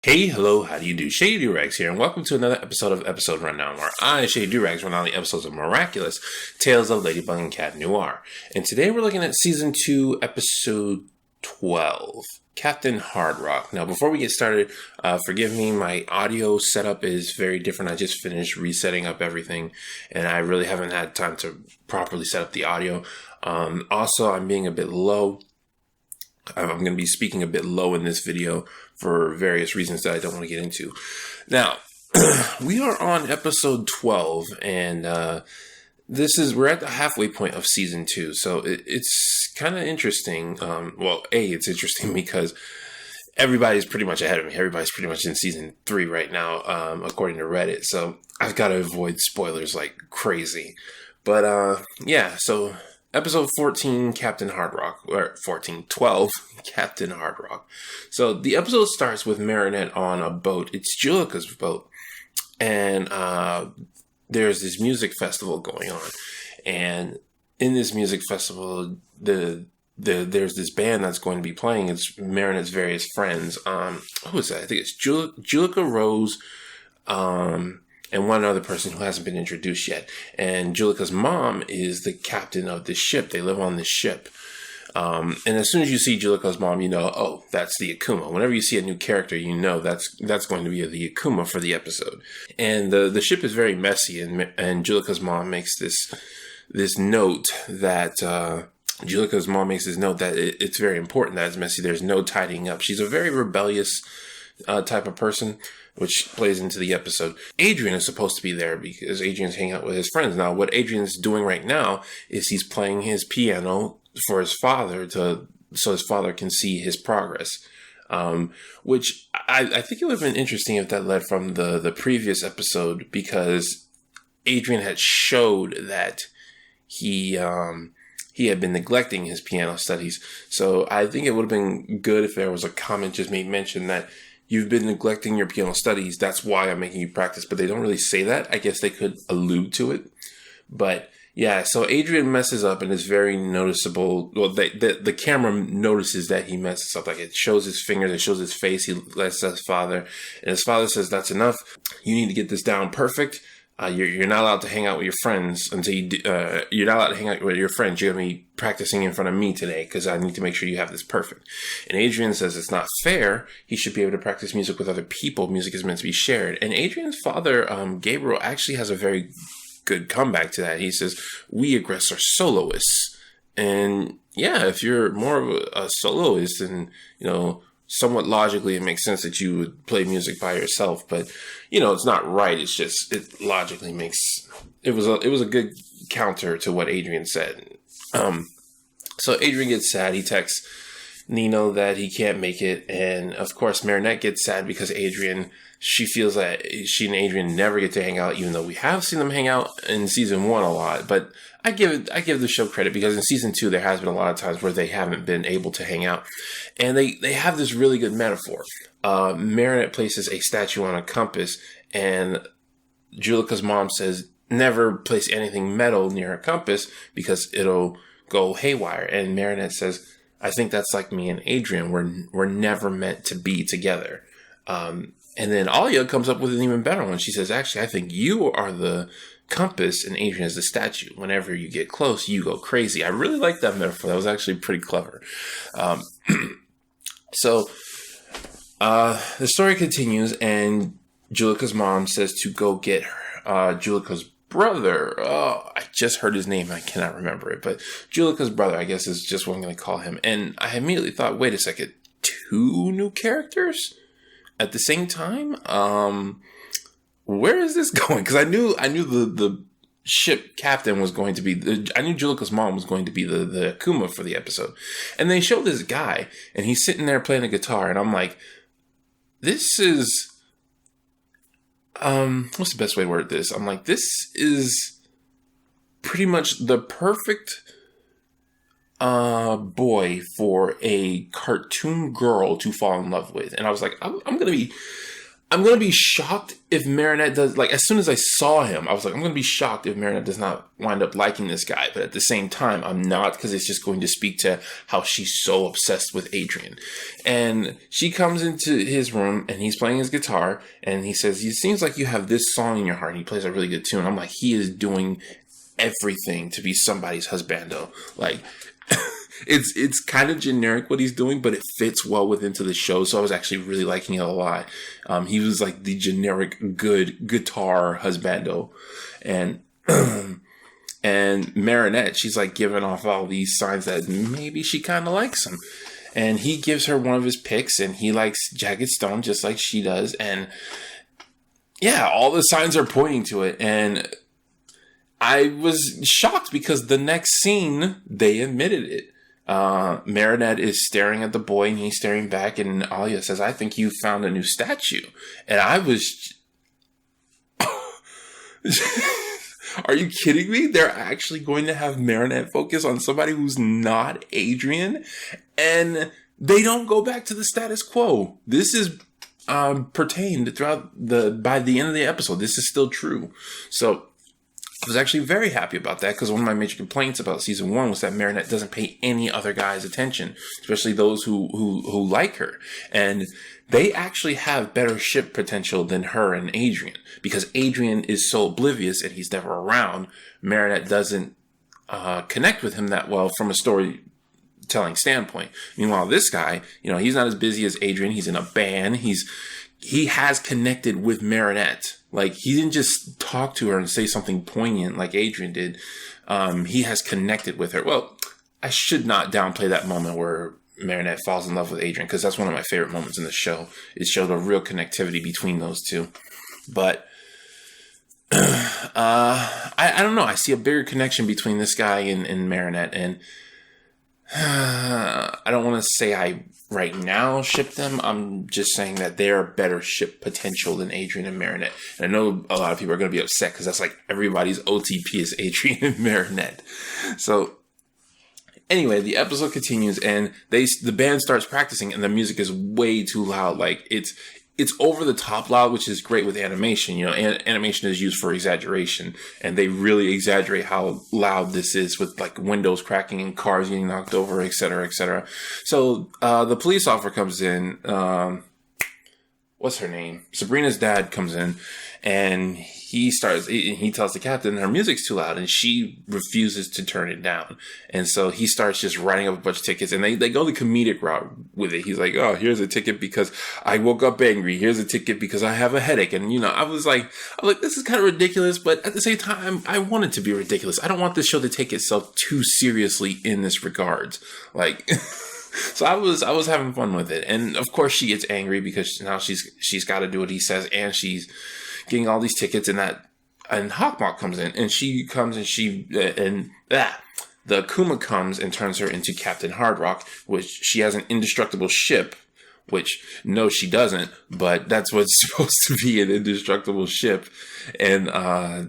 Hey, hello, how do you do? Shady Doorags here, and welcome to another episode of Episode Rundown, where I, Shady Doorags, run down the episodes of Miraculous, Tales of Ladybug and Cat Noir. And today we're looking at Season 2, Episode 12, Captain Hardrock. Now, before we get started, forgive me, my audio setup is very different. I just finished resetting up everything, and I really haven't had time to properly set up the audio. Also, I'm being a bit low. I'm going to be speaking a bit low in this video for various reasons that I don't want to get into. Now, we are on episode 12, and we're at the halfway point of season 2, so it's kind of interesting. It's interesting because everybody's pretty much ahead of me. Everybody's pretty much in season 3 right now, according to Reddit, so I've got to avoid spoilers like crazy. But, so episode 14, Captain Hardrock, or 12, Captain Hardrock. So the episode starts with Marinette on a boat. It's Julica's boat. And there's this music festival going on. And in this music festival, there's this band that's going to be playing. It's Marinette's various friends. Who is that? I think it's Julica Rose, and one other person who hasn't been introduced yet. And Julica's mom is the captain of this ship. They live on this ship. And as soon as you see Julica's mom, you know, oh, that's the Akuma. Whenever you see a new character, you know that's going to be the Akuma for the episode. And the ship is very messy, and Julica's mom makes this note that it's very important that it's messy. There's no tidying up. She's a very rebellious type of person, which plays into the episode. Adrian is supposed to be there because Adrian's hanging out with his friends. Now, what Adrian's doing right now is he's playing his piano for his father so his father can see his progress. Which I think it would have been interesting if that led from the previous episode, because Adrian had showed that he had been neglecting his piano studies. So I think it would have been good if there was a comment just made mention that you've been neglecting your piano studies. That's why I'm making you practice. But they don't really say that. I guess they could allude to it. But yeah, so Adrian messes up, and it's very noticeable. Well, the camera notices that he messes up. Like, it shows his fingers, it shows his face. He lets his father, and his father says, "That's enough. You need to get this down perfect. You're not allowed to hang out with your friends until you're not allowed to hang out with your friends. You're going to be practicing in front of me today because I need to make sure you have this perfect." And Adrian says it's not fair. He should be able to practice music with other people. Music is meant to be shared. And Adrian's father, Gabriel, actually has a very good comeback to that. He says, "We aggressor soloists." And yeah, if you're more of a soloist, then, you know, somewhat logically, it makes sense that you would play music by yourself, but you know, it's not right. It's just, it logically makes, it was a good counter to what Adrian said. So Adrian gets sad. He texts Nino that he can't make it. And of course, Marinette gets sad because she feels that she and Adrian never get to hang out, even though we have seen them hang out in season 1 a lot. But I give the show credit, because in season 2, there has been a lot of times where they haven't been able to hang out. And they have this really good metaphor. Marinette places a statue on a compass, and Julica's mom says, never place anything metal near a compass because it'll go haywire. And Marinette says, I think that's like me and Adrian. We're never meant to be together. And then Alia comes up with an even better one. She says, actually, I think you are the compass and Adrian is the statue. Whenever you get close, you go crazy. I really like that metaphor. That was actually pretty clever. So the story continues, and Julica's mom says to go get Julica's brother. Oh, I just heard his name. I cannot remember it. But Julica's brother, I guess, is just what I'm going to call him. And I immediately thought, wait a second, 2 new characters at the same time? Where is this going? Because I knew the ship captain was going to be, I knew Julica's mom was going to be the Akuma for the episode. And they show this guy, and he's sitting there playing a guitar, and I'm like, this is, what's the best way to word this? I'm like, this is pretty much the perfect boy for a cartoon girl to fall in love with. And I was like, I'm gonna be I'm going to be shocked if Marinette does, like, as soon as I saw him, I was like, I'm going to be shocked if Marinette does not wind up liking this guy. But at the same time, I'm not, because it's just going to speak to how she's so obsessed with Adrian. And she comes into his room and he's playing his guitar and he says, it seems like you have this song in your heart. And he plays a really good tune. I'm like, he is doing everything to be somebody's husbando. Like, it's kind of generic what he's doing, but it fits well into the show. So I was actually really liking it a lot. He was like the generic good guitar husbando, and and Marinette, she's like giving off all these signs that maybe she kind of likes him. And he gives her one of his picks, and he likes Jagged Stone just like she does. And yeah, all the signs are pointing to it. And I was shocked because the next scene, they admitted it. Marinette is staring at the boy and he's staring back, and Alia says, I think you found a new statue. And I was... Are you kidding me? They're actually going to have Marinette focus on somebody who's not Adrian, and they don't go back to the status quo. This is pertained throughout by the end of the episode. This is still true. So I was actually very happy about that, because one of my major complaints about season 1 was that Marinette doesn't pay any other guys attention, especially those who like her. And they actually have better ship potential than her and Adrian, because Adrian is so oblivious and he's never around. Marinette doesn't connect with him that well from a storytelling standpoint. Meanwhile, this guy, he's not as busy as Adrian. He's in a band. He has connected with Marinette. Like, he didn't just talk to her and say something poignant like Adrian did. He has connected with her. Well, I should not downplay that moment where Marinette falls in love with Adrian, because that's one of my favorite moments in the show. It showed a real connectivity between those two. But I don't know. I see a bigger connection between this guy and Marinette. And I don't want to say I right now ship them. I'm just saying that they're better ship potential than Adrian and Marinette. And I know a lot of people are going to be upset, because that's like everybody's OTP is Adrian and Marinette. So anyway, the episode continues, and the band starts practicing, and the music is way too loud. Like, it's over the top loud, which is great with animation. Animation is used for exaggeration, and they really exaggerate how loud this is, with like windows cracking and cars getting knocked over, etc., etc. So the police officer comes in. What's her name? Sabrina's dad comes in, and he tells the captain her music's too loud, and she refuses to turn it down. And so he starts just writing up a bunch of tickets, and they go the comedic route with it. He's like, oh, here's a ticket because I woke up angry. Here's a ticket because I have a headache. And, I was like, this is kind of ridiculous, but at the same time, I want it to be ridiculous. I don't want this show to take itself too seriously in this regard. Like... So I was having fun with it. And of course she gets angry because now she's got to do what he says, and she's getting all these tickets, and Hawkmoth comes in, and she comes and the Akuma comes and turns her into Captain Hardrock, which she has an indestructible ship, which no, she doesn't, but that's what's supposed to be, an indestructible ship. And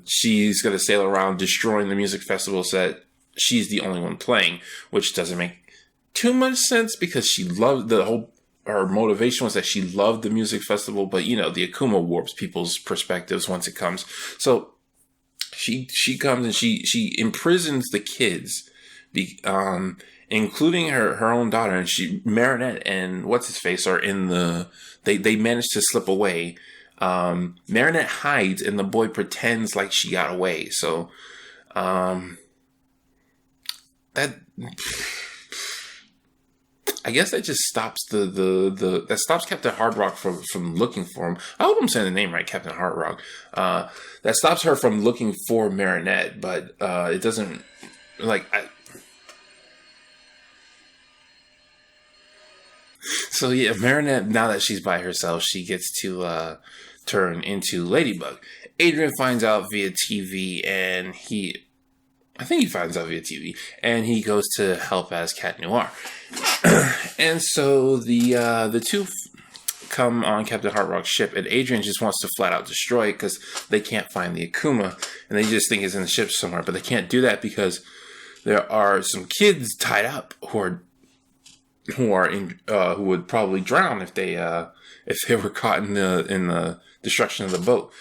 she's going to sail around destroying the music festivals that she's the only one playing, which doesn't make too much sense, because she loved her motivation was that she loved the music festival, but the Akuma warps people's perspectives once it comes. So she comes and she imprisons the kids, including her own daughter, and Marinette and what's his face are in they manage to slip away. Marinette hides, and the boy pretends like she got away. So I guess that just stops that stops Captain Hardrock from looking for him. I hope I'm saying the name right, Captain Hardrock. That stops her from looking for Marinette, but it doesn't So yeah, Marinette, now that she's by herself, she gets to turn into Ladybug. Adrian finds out via TV, and I think he finds out via TV, and he goes to help as Cat Noir. And so the two come on Captain Hardrock's ship, and Adrian just wants to flat out destroy it because they can't find the Akuma, and they just think it's in the ship somewhere, but they can't do that because there are some kids tied up who are who would probably drown if they were caught in the destruction of the boat.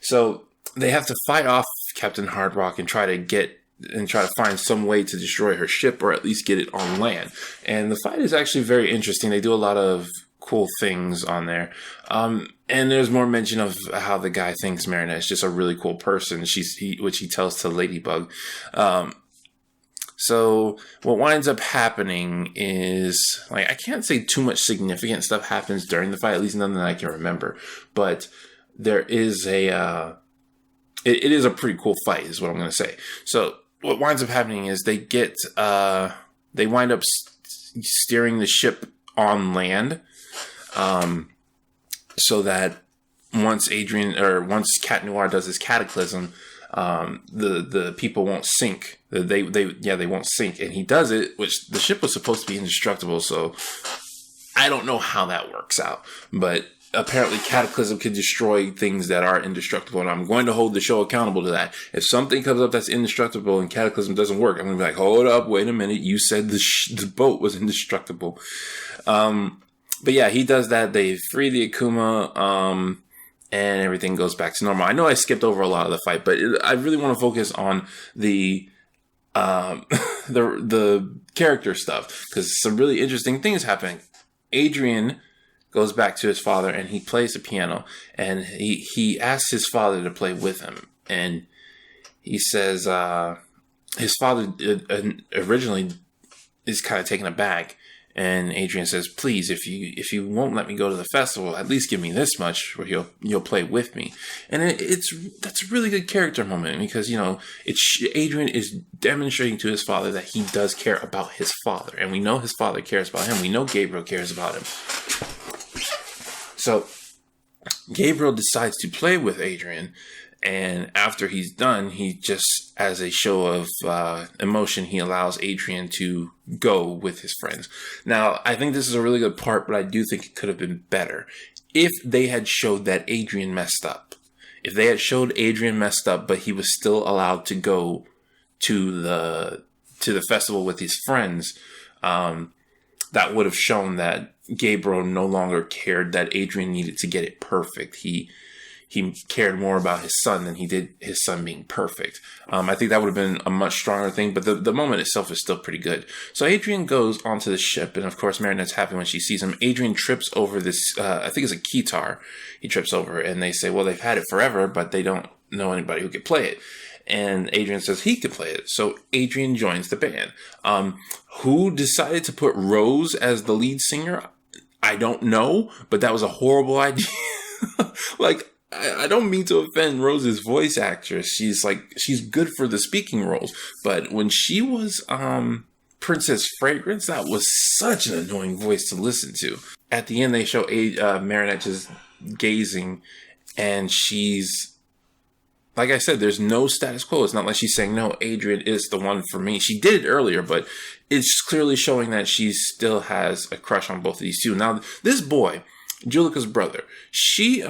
So they have to fight off Captain Hardrock and try to find some way to destroy her ship, or at least get it on land. And the fight is actually very interesting. They do a lot of cool things on there. And there's more mention of how the guy thinks Marinette is just a really cool person, which he tells to Ladybug. So what winds up happening is, like, I can't say too much significant stuff happens during the fight, at least none that I can remember. But there is it is a pretty cool fight, is what I'm going to say. So what winds up happening is they wind up steering the ship on land, so that once Cat Noir does his cataclysm, the people won't sink. They won't sink, and he does it. Which the ship was supposed to be indestructible, so I don't know how that works out, but apparently Cataclysm can destroy things that are indestructible, and I'm going to hold the show accountable to that. If something comes up that's indestructible and Cataclysm doesn't work, I'm going to be like, hold up, wait a minute, you said the boat was indestructible. But yeah, he does that. They free the Akuma, and everything goes back to normal. I know I skipped over a lot of the fight, but I really want to focus on the character stuff, because some really interesting things happen. Adrian goes back to his father and he plays the piano, and he asks his father to play with him, and he says his father originally is kind of taken aback, and Adrian says, please, if you won't let me go to the festival, at least give me this much where you'll play with me. And that's a really good character moment, because Adrian is demonstrating to his father that he does care about his father, and we know his father cares about him. We know Gabriel cares about him. So Gabriel decides to play with Adrian, and after he's done, he just, as a show of emotion, he allows Adrian to go with his friends. Now, I think this is a really good part, but I do think it could have been better if they had showed that Adrian messed up. If they had showed Adrian messed up, but he was still allowed to go to the festival with his friends, that would have shown that Gabriel no longer cared that Adrian needed to get it perfect. He cared more about his son than he did his son being perfect. I think that would have been a much stronger thing, but the moment itself is still pretty good. So Adrian goes onto the ship, and of course Marinette's happy when she sees him. Adrian trips over this, I think it's a keytar. He trips over, and they say, well, they've had it forever, but they don't know anybody who could play it. And Adrian says he could play it. So Adrian joins the band. Who decided to put Rose as the lead singer? I don't know, but that was a horrible idea. Like, I don't mean to offend Rose's voice actress. She's good for the speaking roles. But when she was Princess Fragrance, that was such an annoying voice to listen to. At the end, they show Marinette just gazing, and she's, like I said, there's no status quo. It's not like she's saying, no, Adrian is the one for me. She did it earlier, but it's clearly showing that she still has a crush on both of these two. Now, this boy, Julica's brother, he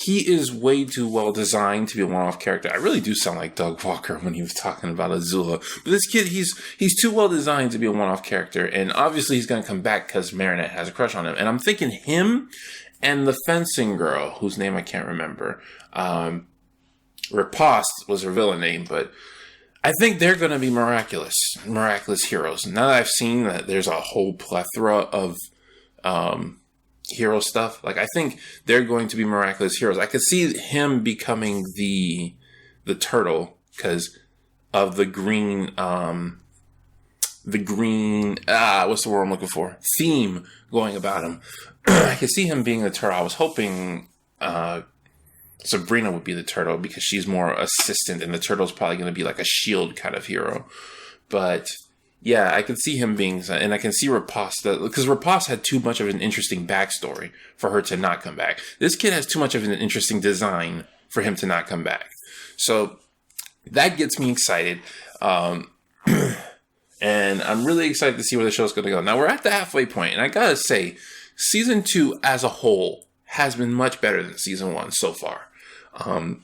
is way too well designed to be a one-off character. I really do sound like Doug Walker when he was talking about Azula. But this kid, he's too well designed to be a one-off character. And obviously he's going to come back because Marinette has a crush on him. And I'm thinking him and the fencing girl, whose name I can't remember. Riposte was her villain name, but I think they're going to be miraculous heroes. Now that I've seen that there's a whole plethora of hero stuff, like, I think they're going to be miraculous heroes. I could see him becoming the turtle because of the green, what's the word I'm looking for? Theme going about him. I could see him being the turtle. I was hoping Sabrina would be the turtle because she's more assistant, and the turtle's probably going to be like a shield kind of hero. But yeah, I can see him being, and I can see Riposte, because Riposte had too much of an interesting backstory for her to not come back. This kid has too much of an interesting design for him to not come back. So that gets me excited. And I'm really excited to see where the show's going to go. Now, we're at the halfway point, and I gotta say, Season 2 as a whole has been much better than Season 1 so far.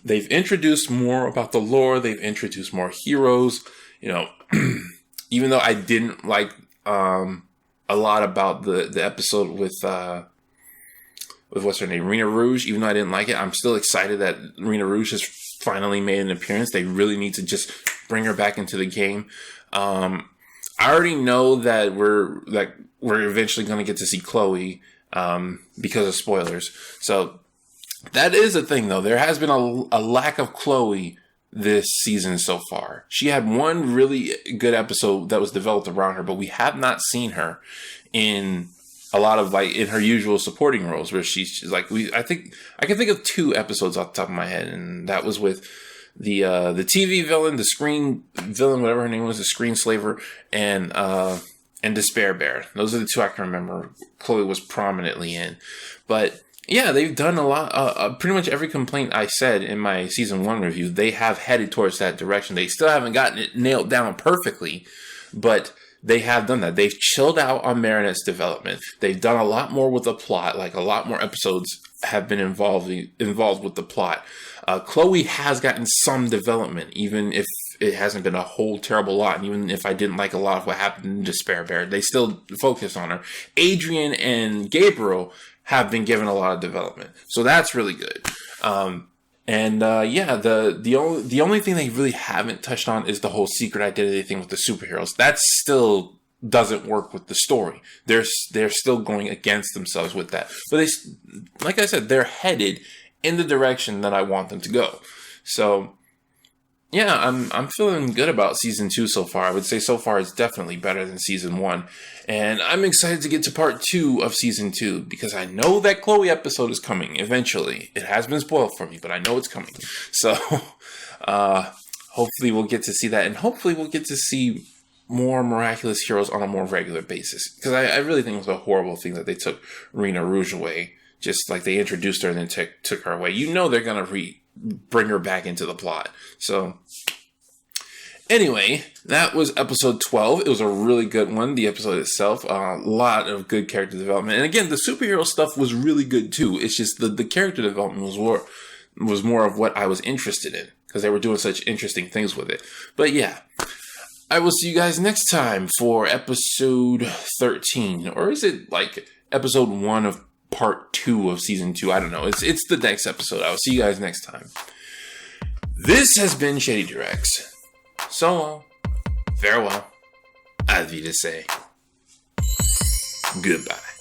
They've introduced more about the lore. They've introduced more heroes. even though I didn't like a lot about the episode with what's her name, Rena Rouge, even though I didn't like it, I'm still excited that Rena Rouge has finally made an appearance. They really need to just bring her back into the game. I already know that we're eventually going to get to see Chloe because of spoilers. So that is a thing, though. There has been a lack of Chloe this season so far. She had one really good episode that was developed around her, but we have not seen her in a lot of in her usual supporting roles, where she's like, I can think of 2 episodes off the top of my head, and that was with the TV villain, the screen villain, whatever her name was, the screen slaver, and Despair Bear. Those are the 2 I can remember Chloe was prominently in. But yeah, they've done a lot. Pretty much every complaint I said in my season 1 review, they have headed towards that direction. They still haven't gotten it nailed down perfectly, but they have done that. They've chilled out on Marinette's development. They've done a lot more with the plot. Like, a lot more episodes have been involved with the plot. Chloe has gotten some development, even if it hasn't been a whole terrible lot. And even if I didn't like a lot of what happened in Despair Bear, they still focused on her. Adrian and Gabriel have been given a lot of development, so that's really good. The only thing they really haven't touched on is the whole secret identity thing with the superheroes. That still doesn't work with the story. They're still going against themselves with that. But they, like I said, they're headed in the direction that I want them to go. So yeah, I'm feeling good about season 2 so far. I would say so far it's definitely better than season 1. And I'm excited to get to part 2 of season 2, because I know that Chloe episode is coming eventually. It has been spoiled for me, but I know it's coming. So hopefully we'll get to see that, and hopefully we'll get to see more Miraculous heroes on a more regular basis. Because I really think it was a horrible thing that they took Rena Rouge away. Just like they introduced her and then took her away. You know they're going to bring her back into the plot. So anyway, that was episode 12. It was a really good one, the episode itself. A lot of good character development. And again, the superhero stuff was really good too. It's just the character development was more of what I was interested in, because they were doing such interesting things with it. But yeah, I will see you guys next time for episode 13. Or is it like episode 1 of part 2 of season 2? I don't know. It's the next episode. I will see you guys next time. This has been Shady Doorags. So long, farewell, auf Wiedersehen, goodbye.